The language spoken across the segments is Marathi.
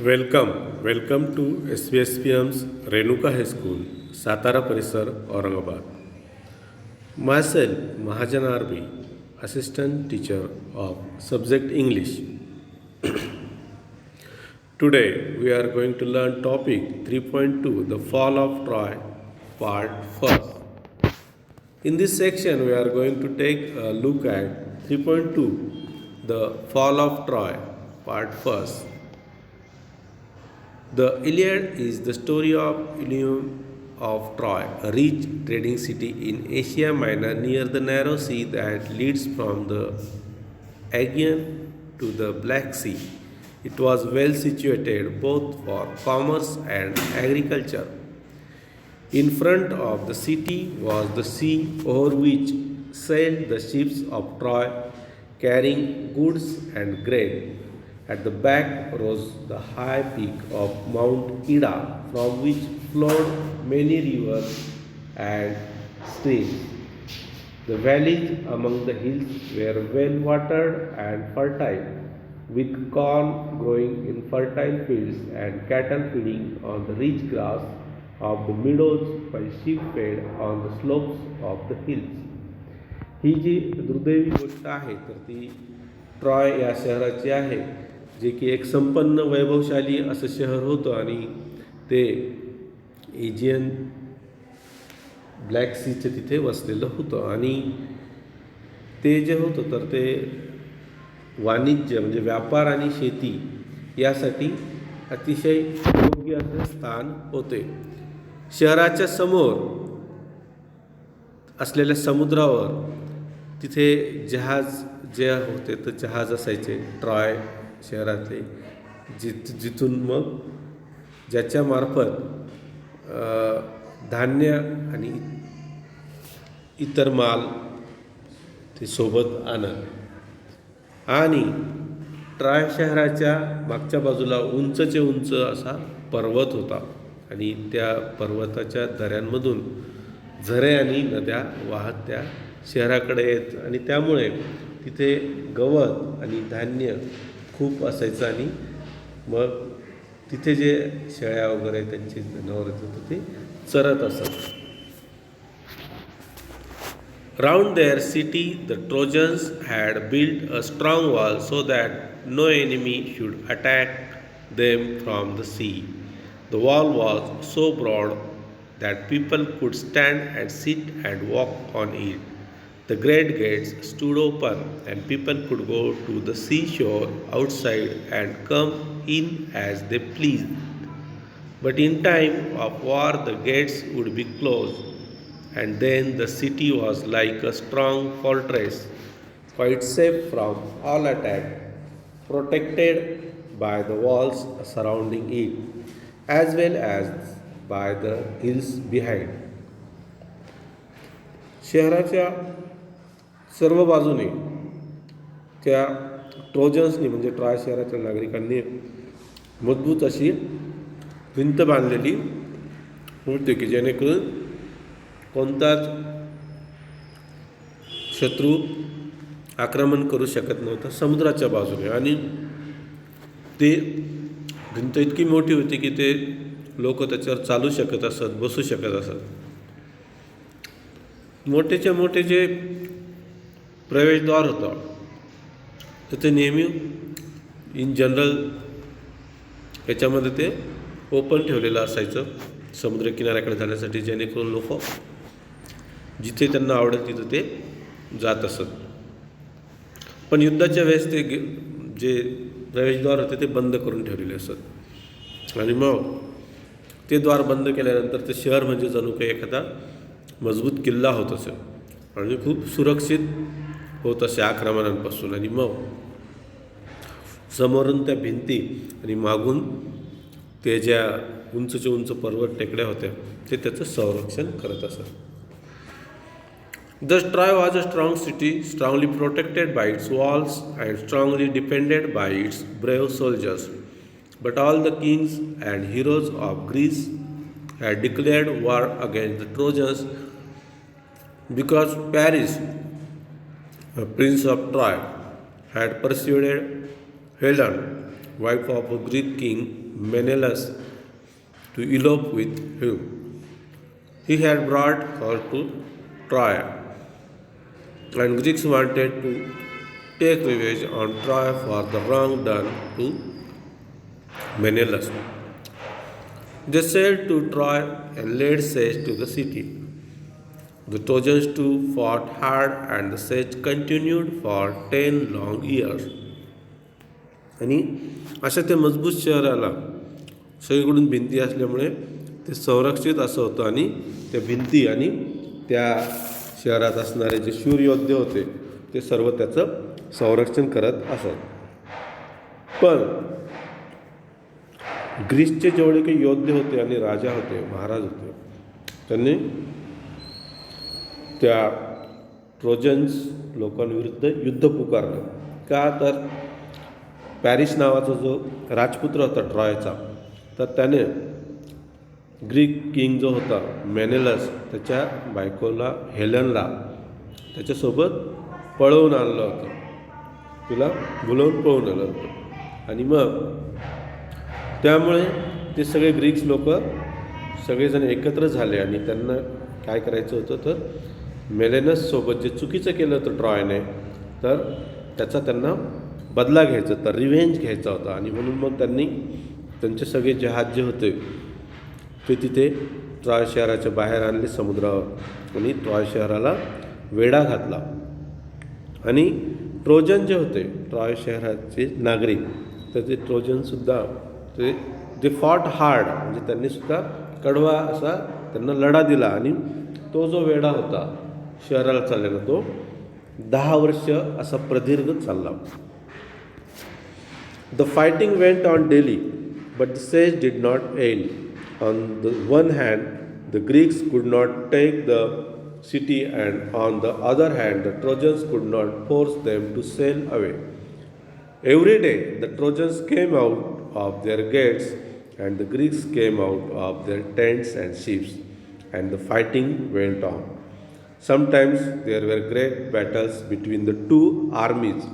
Welcome to SVSPM's Renuka high school, Satara परिसर, Aurangabad. Myself, Mahajan RB, Assistant Teacher of Subject English. Today we are going to learn topic 3.2, the fall of Troy, part 1st. In this section we are going to take a look at 3.2, the fall of Troy, part 1st. The Iliad is the story of Ilium of Troy, a rich trading city in Asia Minor near the narrow sea that leads from the Aegean to the Black Sea. It was well situated both for commerce and agriculture. In front of the city was the sea over which sailed the ships of Troy carrying goods and grain. At the back rose the high peak of Mount Ida, from which flowed many rivers and streams. The valleys among the hills were well watered and fertile, with corn growing in fertile fields and cattle feeding on the rich grass of the meadows while sheep fed on the slopes of the hills. ही जी दुर्दैवी गोष्ट आहे तर ती ट्रॉय या शहराची आहे, जे की एक संपन्न वैभवशाली असं शहर होतं आणि ते एजियन ब्लॅक सीच्या तिथे वसलेलं होतं. आणि ते जे होतं तर ते वाणिज्य म्हणजे व्यापार आणि शेती यासाठी अतिशय योग्य असे स्थान होते. शहराच्या समोर असलेल्या समुद्रावर तिथे जहाज जे होते तर जहाज असायचे ट्रॉय शहरातले, जिथून मग ज्याच्यामार्फत धान्य आणि इतर माल ते सोबत आणत. आणि ट्रॉय शहराच्या मागच्या बाजूला उंचचे उंच असा पर्वत होता आणि त्या पर्वताच्या दऱ्यांमधून झरे आणि नद्या वाहत त्या शहराकडे येत आणि त्यामुळे तिथे गवत आणि धान्य खूप असायचं आणि मग तिथे जे शेळ्या वगैरे त्यांचे जनावर होते ते चरत असत. Round their city, the Trojans had built a strong wall so that no enemy should attack them from the sea. The wall was so broad that people could stand and sit and walk on it. The great gates stood open, and people could go to the seashore outside and come in as they pleased. But in time of war, the gates would be closed, and then the city was like a strong fortress, quite safe from all attack, protected by the walls surrounding it, as well as by the hills behind. शहराच्या सर्व बाजूने त्या ट्रोजन्सनी म्हणजे ट्रॉय शहराच्या नागरिकांनी मजबूत अशी भिंत बांधलेली होती की जेणेकरून कोणताच शत्रू आक्रमण करू शकत नव्हता समुद्राच्या बाजूने. आणि ते भिंत इतकी मोठी होती की ते लोक त्याच्यावर चालू शकत असत, बसू शकत असत. मोठेच्या मोठे जे प्रवेशद्वार होतं तर ते नेहमी इन जनरल याच्यामध्ये ते ओपन ठेवलेलं असायचं समुद्रकिनाऱ्याकडे जाण्यासाठी, जेणेकरून लोक जिथे त्यांना आवडेल तिथं ते जात असत. पण युद्धाच्या वेळेस ते जे प्रवेशद्वार होते ते बंद करून ठेवलेले असत. आणि मग ते द्वार बंद केल्यानंतर ते शहर म्हणजे जणू काही एखादा मजबूत किल्ला होत असे आणि खूप सुरक्षित होत असे आक्रमणांपासून. आणि मग समोरून त्या भिंती आणि मागून ते ज्या उंचच्या उंच पर्वत टेकड्या होत्या ते त्याचं संरक्षण करत असत. Thus Troy was a strong city, strongly protected by its walls and strongly defended by its brave soldiers. But all the kings and heroes of Greece had declared war against the Trojans because Paris, a prince of Troy, had persuaded Helen, wife of a Greek king, Menelaus to elope with him. He had brought her to Troy, and Greeks wanted to take revenge on Troy for the wrong done to Menelaus. They sailed to Troy and laid siege to the city. The Trojans too fought hard, and the siege continued for 10 long years. आणि अशा त्या मजबूत शहराला सगळीकडून भिंती असल्यामुळे ते संरक्षित असं होतं, आणि त्या भिंती आणि त्या शहरात असणारे जे शूर योद्धे होते ते सर्व त्याचं संरक्षण करत असत. पण ग्रीसचे जेवढे काही योद्धे होते आणि राजा होते, महाराज होते, त्यांनी त्या ट्रोजन्स लोकांविरुद्ध युद्ध पुकारलं. का तर पॅरिस नावाचा जो राजपुत्र होता ट्रॉयचा, तर त्याने ग्रीक किंग जो होता मेनेलस, त्याच्या बायकोला हेलनला त्याच्यासोबत पळवून आणलं होतं, तिला बोलवून पळवून आणलं होतं. आणि मग त्यामुळे ते सगळे ग्रीक्स लोक सगळेजण एकत्र झाले आणि त्यांना काय करायचं होतं, तर मेलेनससोबत जे चुकीचं केलं होतं ट्रॉयने, तर त्याचा त्यांना बदला घ्यायचा होता, रिव्हेंज घ्यायचा होता. आणि म्हणून मग त्यांनी त्यांचे सगळे जहाज जे होते ते तिथे ट्रॉय शहराच्या बाहेर आणले समुद्रावर, आणि ट्रॉय शहराला वेढा घातला. आणि ट्रोजन जे होते ट्रॉय शहराचे नागरिक, तर ते ट्रोजनसुद्धा ते फॉट हार्ड, म्हणजे त्यांनीसुद्धा कडवा असा त्यांना लढा दिला. आणि तो जो वेढा होता शहराला चाललेला, तो 10 वर्ष असा प्रदीर्घ चालला. The fighting went on daily, but the siege did not end. On the one hand, the Greeks could not take the city, and on the other hand, the Trojans could not force them to sail away. Every day, the Trojans came out of their gates, and the Greeks came out of their tents and ships, and the fighting went on. Sometimes there were great battles between the two armies.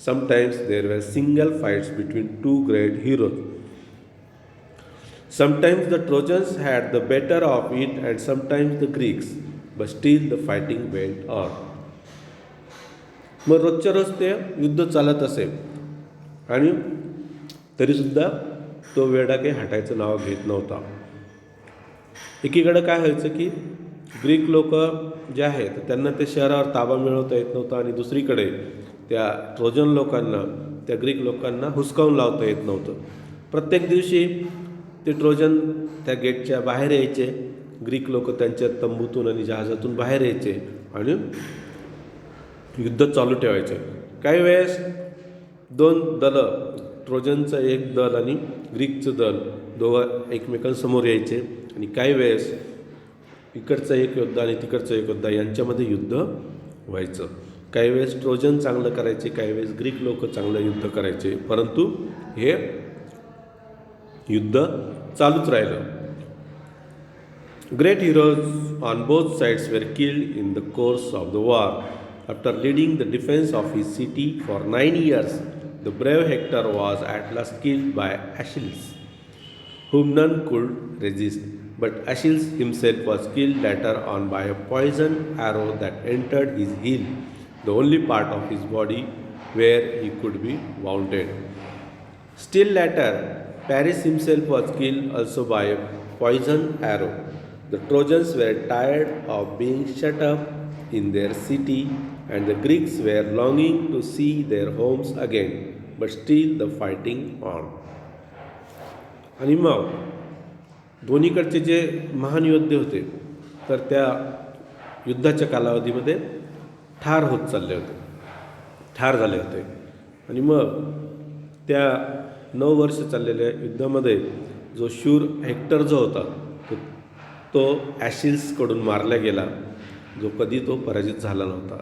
Sometimes there were single fights between two great heroes. Sometimes the Trojans had the better of it, and sometimes the Greeks, but still the fighting went on. मग रोजच्या रोज ते युद्ध चालत असे, आणि तरीसुद्धा तो वेढा काही हटायचं नाव घेत नव्हता. एकीकडं काय व्हायचं की ग्रीक लोक जे आहेत त्यांना ते शहरावर ताबा मिळवता येत नव्हता, आणि दुसरीकडे त्या ट्रोजन लोकांना, त्या ग्रीक लोकांना हुसकावून लावता येत नव्हतं. प्रत्येक दिवशी ते ट्रोजन त्या गेटच्या बाहेर यायचे, ग्रीक लोक त्यांच्या तंबूतून आणि जहाजातून बाहेर यायचे आणि युद्ध चालू ठेवायचे. काही वेळेस 2 दलं, ट्रोजनचं एक दल आणि ग्रीकचं दल, दोघं एकमेकांसमोर यायचे, आणि काही वेळेस इकडचं एक योद्धा आणि तिकडचं एक योद्धा यांच्यामध्ये युद्ध व्हायचं. काही वेळेस ट्रोजन चांगलं करायचे, काही वेळेस ग्रीक लोक चांगलं युद्ध करायचे, परंतु हे युद्ध चालूच राहिलं. Great heroes on both sides where killed in the course of the war. After leading the defence of his city for 9 years, the brave hectare was at last killed by Achilles, whom none could resist. But Achilles himself was killed later on by a poisoned arrow that entered his heel, the only part of his body where he could be wounded. Still later, Paris himself was killed also by a poisoned arrow. The Trojans were tired of being shut up in their city, and the Greeks were longing to see their homes again, but still the fighting on. आणि मग दोन्हीकडचे जे महान योद्धे होते, तर त्या युद्धाच्या कालावधीमध्ये ठार होत चालले होते, ठार झाले होते. आणि मग त्या 9 वर्ष चाललेल्या युद्धामध्ये जो शूर हेक्टर जो होता तो ॲशिल्सकडून मारला गेला, जो कधी तो पराजित झाला नव्हता.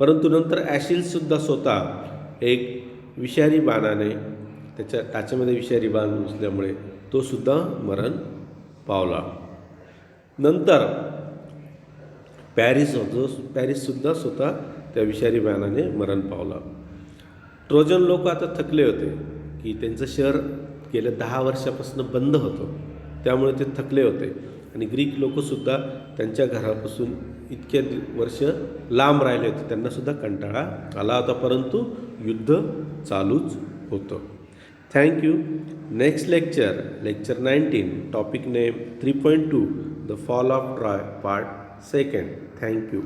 परंतु नंतर ॲशिल्ससुद्धा स्वतः एक विषारी बाणाने, त्याच्या टाचेमध्ये विषारी बाण घुसल्यामुळे तो सुद्धा मरण पावला. नंतर पॅरिससुद्धा स्वतः त्या विषारी बाणाने मरण पावला. ट्रोजन लोक आता थकले होते की त्यांचं शहर गेल्या 10 वर्षापासून बंद होतं, त्यामुळे ते थकले होते आणि ग्रीक लोकंसुद्धा त्यांच्या घरापासून इतके वर्ष लांब राहिले होते, त्यांनासुद्धा कंटाळा आला होता, परंतु युद्ध चालूच होतं. Thank you. Next lecture 19, topic name 3.2 the fall of Troy part 2. Thank you.